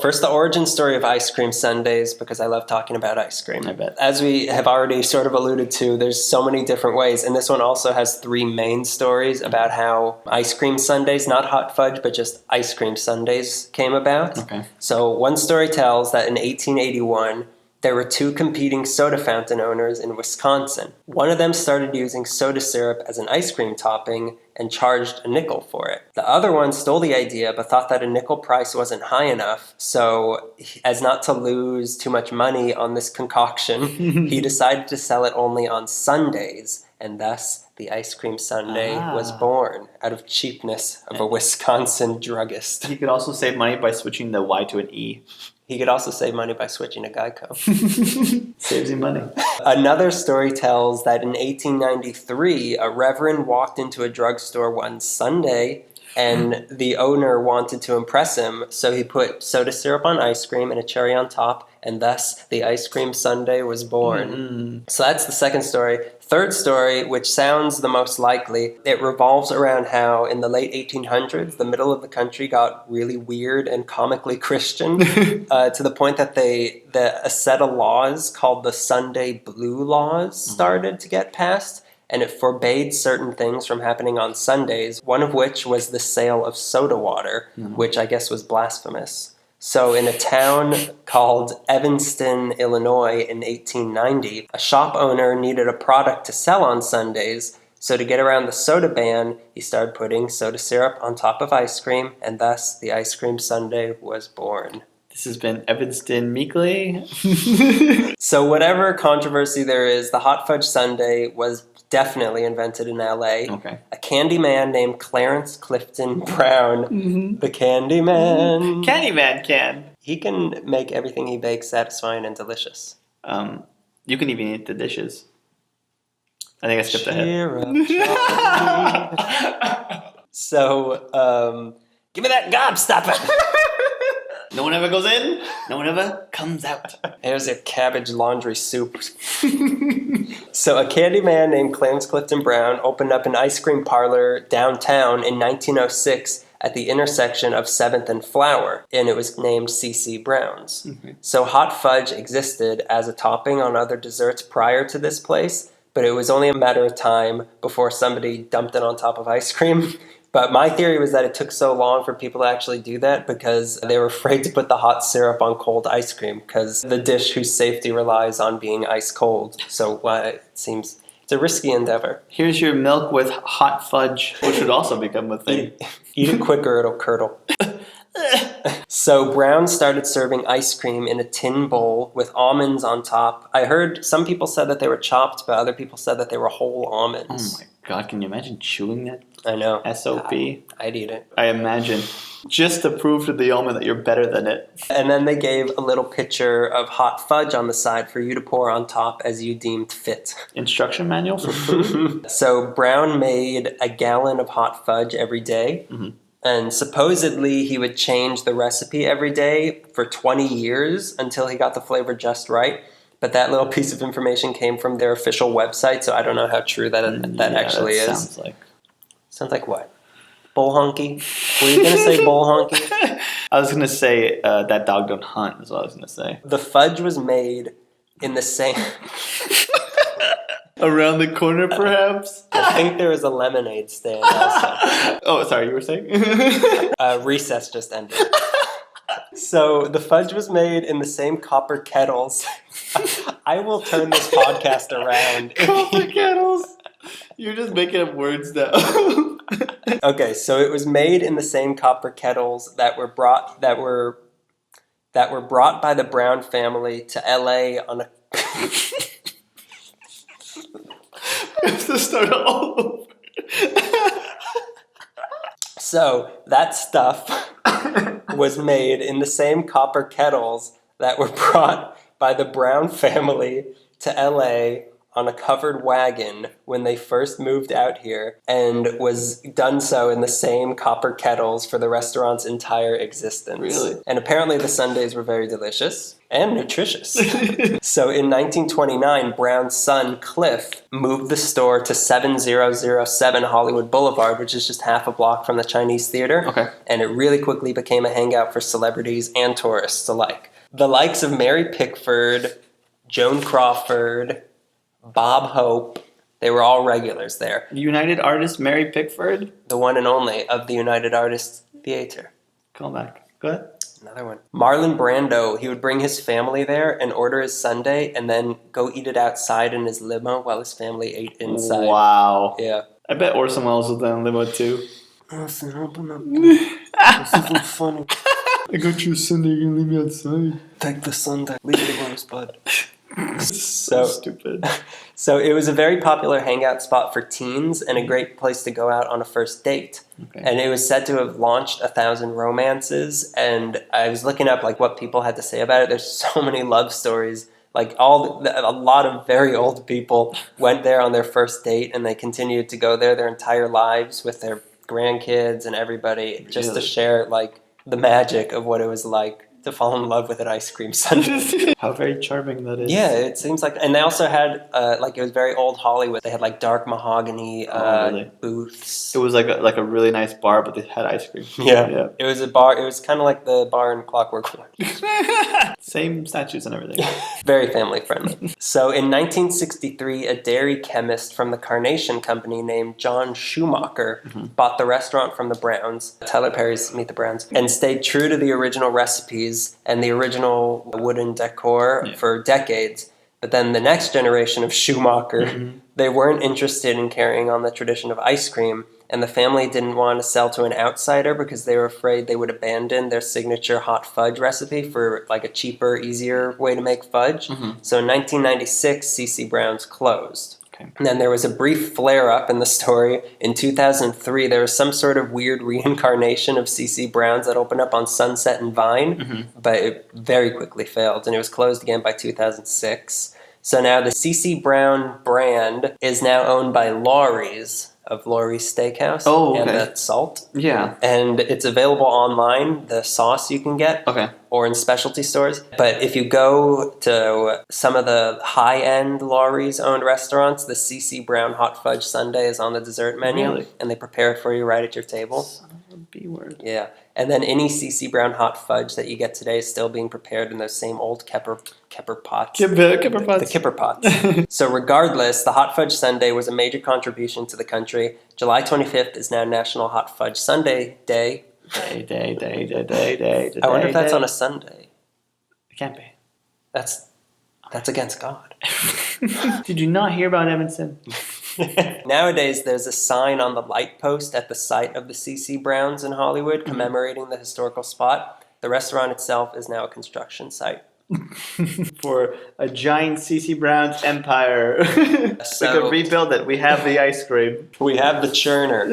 First, the origin story of ice cream sundaes, because I love talking about ice cream. I bet. As we have already sort of alluded to, there's so many different ways. And this one also has 3 main stories about how ice cream sundaes, not hot fudge, but just ice cream sundaes came about. Okay. So one story tells that in 1881, there were 2 competing soda fountain owners in Wisconsin. One of them started using soda syrup as an ice cream topping and charged a nickel for it. The other one stole the idea but thought that a nickel price wasn't high enough, so as not to lose too much money on this concoction, he decided to sell it only on Sundays, and thus the ice cream sundae was born out of cheapness of a Wisconsin druggist. You could also save money by switching the Y to an E. He could also save money by switching to Geico. Saves you money. Another story tells that in 1893, a reverend walked into a drugstore one Sunday and the owner wanted to impress him, so he put soda syrup on ice cream and a cherry on top, and thus the ice cream sundae was born. So that's the second story. Third story, which sounds the most likely, it revolves around how in the late 1800s, the middle of the country got really weird and comically Christian to the point that a set of laws called the Sunday Blue Laws started to get passed. And it forbade certain things from happening on Sundays, one of which was the sale of soda water, which I guess was blasphemous. So in a town called Evanston, Illinois in 1890, a shop owner needed a product to sell on Sundays, so to get around the soda ban, he started putting soda syrup on top of ice cream, and thus the ice cream sundae was born. This has been Evanston Meekley. So whatever controversy there is, the hot fudge sundae was definitely invented in LA. Okay. A candy man named Clarence Clifton Brown, the candy man. Candyman can. He can make everything he bakes satisfying and delicious. You can even eat the dishes. I think I skipped ahead. Cheer up, Charlie. So, give me that gobstopper. No one ever goes in. No one ever comes out. Here's your cabbage laundry soup. So a candy man named Clarence Clifton Brown opened up an ice cream parlor downtown in 1906 at the intersection of 7th and Flower, and it was named C.C. Brown's. So hot fudge existed as a topping on other desserts prior to this place, but it was only a matter of time before somebody dumped it on top of ice cream. But my theory was that it took so long for people to actually do that because they were afraid to put the hot syrup on cold ice cream because the dish whose safety relies on being ice cold. So it seems it's a risky endeavor. Here's your milk with hot fudge, which would also become a thing. Eat it quicker, it'll curdle. So Brown started serving ice cream in a tin bowl with almonds on top. I heard some people said that they were chopped, but other people said that they were whole almonds. Oh my God, can you imagine chewing that? I know. SOP. I'd eat it. I imagine. Just to prove to the almond that you're better than it. And then they gave a little pitcher of hot fudge on the side for you to pour on top as you deemed fit. Instruction manual for food? So Brown made a gallon of hot fudge every day. And supposedly he would change the recipe every day for 20 years until he got the flavor just right. But that little piece of information came from their official website, so I don't know how true that actually is. Sounds like what? Bull honky? Were you going to say bull honky? I was going to say that dog don't hunt is what I was going to say. The fudge was made in the same... Around the corner, perhaps? I think there was a lemonade stand also. Oh, sorry, you were saying? Recess just ended. So the fudge was made in the same copper kettles. I will turn this podcast around. Copper kettles? You're just making up words now. Okay, so it was made in the same copper kettles that were brought by the Brown family to LA on a We have to start all over. So that stuff was made in the same copper kettles that were brought by the Brown family to LA on a covered wagon when they first moved out here and was done so in the same copper kettles for the restaurant's entire existence. Really? And apparently the sundaes were very delicious and nutritious. So in 1929, Brown's son, Cliff, moved the store to 7007 Hollywood Boulevard, which is just half a block from the Chinese Theater. Okay. And it really quickly became a hangout for celebrities and tourists alike. The likes of Mary Pickford, Joan Crawford, Bob Hope, they were all regulars there. United artist Mary Pickford? The one and only of the United Artists Theater. Call back. Go ahead. Another one. Marlon Brando, he would bring his family there and order his sundae and then go eat it outside in his limo while his family ate inside. Wow. Yeah. I bet Orson Welles was in limo too. Listen, open up. This is funny. I got your Sunday, you're gonna leave me outside. Take the sundae. Leave the rosebud. So stupid. So it was a very popular hangout spot for teens and a great place to go out on a first date. Okay. And it was said to have launched 1,000 romances. And I was looking up like what people had to say about it. There's so many love stories. Like a lot of very old people went there on their first date, and they continued to go there their entire lives with their grandkids and everybody, just to Really? share like the magic of what it was like to fall in love with an ice cream sundae. How very charming that is. Yeah, it seems like, and they also had like it was very old Hollywood. They had like dark mahogany really? booths. It was like a really nice bar, but they had ice cream. Yeah, it was a bar. It was kind of like the bar in Clockwork Orange. Same statues and everything. Very family friendly. So in 1963, a dairy chemist from the Carnation Company named John Schumacher bought the restaurant from the Browns, Tyler Perry's Meet the Browns, and stayed true to the original recipes and the original wooden decor for decades. But then the next generation of Schumacher, they weren't interested in carrying on the tradition of ice cream, and the family didn't want to sell to an outsider because they were afraid they would abandon their signature hot fudge recipe for like a cheaper, easier way to make fudge. So in 1996, CC Brown's closed. Okay. And then there was a brief flare-up in the story. In 2003, there was some sort of weird reincarnation of CC Brown's that opened up on Sunset and Vine, but it very quickly failed, and it was closed again by 2006. So now the CC Brown brand is now owned by Laurie's of Laurie's Steakhouse and the Salt. Yeah. And it's available online, the sauce you can get, or in specialty stores. But if you go to some of the high-end Laurie's owned restaurants, the CC Brown Hot Fudge Sundae is on the dessert menu, and they prepare it for you right at your table. Son of a B-word. Yeah. And then any CC Brown hot fudge that you get today is still being prepared in those same old Kipper pots. Kipper pots. The Kipper pots. So regardless, the hot fudge sundae was a major contribution to the country. July 25th is now National Hot Fudge Sundae Day. Day. I wonder if that's on a Sunday. It can't be. That's against God. Did you not hear about Evanston? Nowadays, there's a sign on the light post at the site of the CC Browns in Hollywood commemorating the historical spot. The restaurant itself is now a construction site. For a giant CC Brown's empire. We could rebuild it. We have the ice cream. We have the churner.